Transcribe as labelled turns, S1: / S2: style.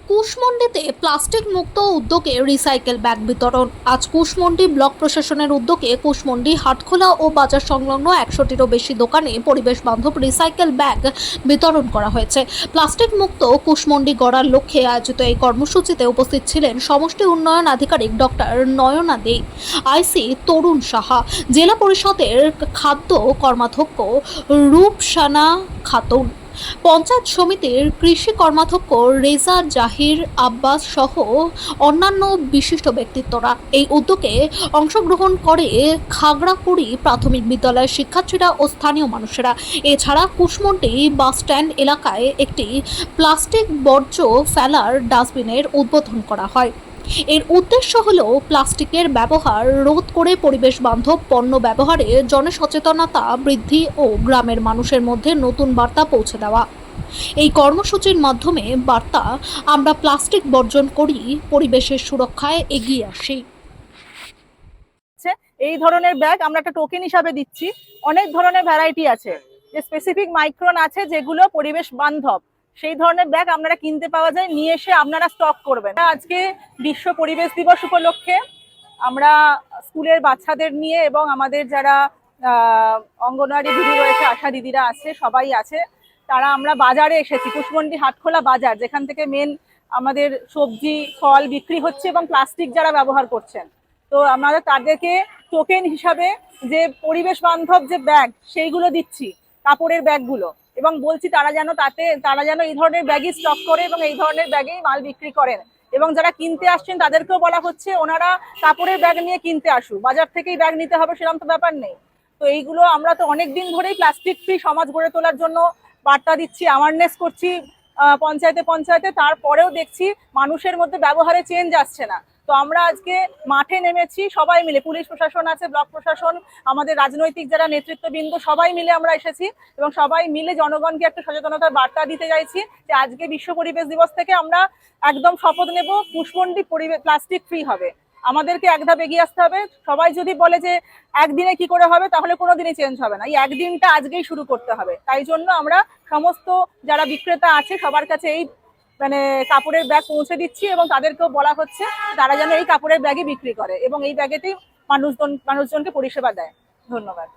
S1: কুশমন্ডিতে plastic মুক্ত উদ্যোগে recycle bag বিতরণ। আজ কুশমন্ডি ব্লক প্রশাসনের উদ্যোগে কুশমন্ডি হাটখোলা ও বাজার সংলগ্ন 100টিরও বেশি দোকানে পরিবেশ বান্ধব রিসাইকেল ব্যাগ বিতরণ করা হয়েছে। প্লাস্টিক মুক্ত কুশমন্ডি গড়ার লক্ষ্যে আয়োজিত এই কর্মসূচিতে উপস্থিত ছিলেন সমষ্টি উন্নয়ন আধিকারিক ডক্টর নয়না দে, আইসি তরুণ সাহা, জেলা পরিষদের খাদ্য কর্মাধ্যক্ষ রূপসানা খাতুন, পঞ্চায়েত সমিতির কৃষি কর্মাধ্যক্ষ রেজা জাহির আব্বাস সহ অন্যান্য বিশিষ্ট ব্যক্তিত্বরা। এই উদ্যোগে অংশগ্রহণ করে খাগড়াকুড়ি প্রাথমিক বিদ্যালয়ের শিক্ষার্থীরা ও স্থানীয় মানুষেরা। এছাড়া কুশমন্ডি বাস স্ট্যান্ড এলাকায় একটি প্লাস্টিক বর্জ্য ফেলার ডাস্টবিনের উদ্বোধন করা হয়। এর উদ্দেশ্য হল প্লাস্টিকের ব্যবহার রোধ করে পরিবেশ বান্ধব পণ্য ব্যবহারে জনসচেতনতা বৃদ্ধি ও গ্রামের মানুষের মধ্যে নতুন বার্তা পৌঁছে দেওয়া। এই কর্মসূচির মাধ্যমে বার্তা, আমরা প্লাস্টিক বর্জন করি, পরিবেশের সুরক্ষায় এগিয়ে আসি।
S2: এই ধরনের ব্যাগ আমরা একটা টোকেন হিসাবে দিচ্ছি। অনেক ধরনের ভ্যারাইটি আছে, যে স্পেসিফিক মাইক্রন আছে যেগুলো পরিবেশ বান্ধব, সেই ধরনের ব্যাগ আপনারা কিনতে পাওয়া যায়, নিয়ে এসে আপনারা স্টক করবেন। আজকে বিশ্ব পরিবেশ দিবস উপলক্ষে আমরা স্কুলের বাচ্চাদের নিয়ে এবং আমাদের যারা অঙ্গনওয়াড়ি দিদি রয়েছে, আশা দিদিরা আছে, সবাই আছে, তারা আমরা বাজারে এসেছি, কুশমন্ডি হাটখোলা বাজার, যেখান থেকে মেন আমাদের সবজি ফল বিক্রি হচ্ছে এবং প্লাস্টিক যারা ব্যবহার করছেন। তো আমরা তাদেরকে টোকেন হিসাবে যে পরিবেশ বান্ধব যে ব্যাগ সেইগুলো দিচ্ছি, কাপড়ের ব্যাগগুলো, এবং বলছি তারা যেন এই ধরনের ব্যাগই স্টক করে এবং এই ধরনের ব্যাগেই মাল বিক্রি করেন। এবং যারা কিনতে আসছেন তাদেরকেও বলা হচ্ছে ওনারা কাপড়ের ব্যাগ নিয়ে কিনতে আসুক, বাজার থেকেই ব্যাগ নিতে হবে সেরকম তো ব্যাপার নেই। তো এইগুলো আমরা তো অনেক দিন ধরেই প্লাস্টিক ফ্রি সমাজ গড়ে তোলার জন্য বার্তা দিচ্ছি, অ্যাওয়ারনেস করছি পঞ্চায়েতে, তারপরেও দেখছি মানুষের মধ্যে ব্যবহারে চেঞ্জ আসছে না। তো আমরা আজকে মাঠে নেমেছি সবাই মিলে, পুলিশ প্রশাসন আছে, ব্লক প্রশাসন, আমাদের রাজনৈতিক যারা নেতৃত্ববৃন্দ, সবাই মিলে আমরা এসেছি এবং সবাই মিলে জনগণকে একটা সচেতনতার বার্তা দিতে চাইছি যে আজকে বিশ্ব পরিবেশ দিবস থেকে আমরা একদম শপথ নেব কুশমন্ডি পরিবেশ প্লাস্টিক ফ্রি হবে। আমাদেরকে এক ধাপ এগিয়ে আসতে হবে। সবাই যদি বলে যে একদিনে কি করে হবে, তাহলে কোনোদিনই চেঞ্জ হবে না। এই একদিনটা আজকেই শুরু করতে হবে। তাই জন্য আমরা সমস্ত যারা বিক্রেতা আছে সবার কাছে এই কাপড়ের ব্যাগ পৌঁছে দিচ্ছি এবং তাদেরকেও বলা হচ্ছে তারা যেন এই কাপড়ের ব্যাগই বিক্রি করে এবং এই ব্যাগেতেই মানুষজনকে পরিষেবা দেয়। ধন্যবাদ।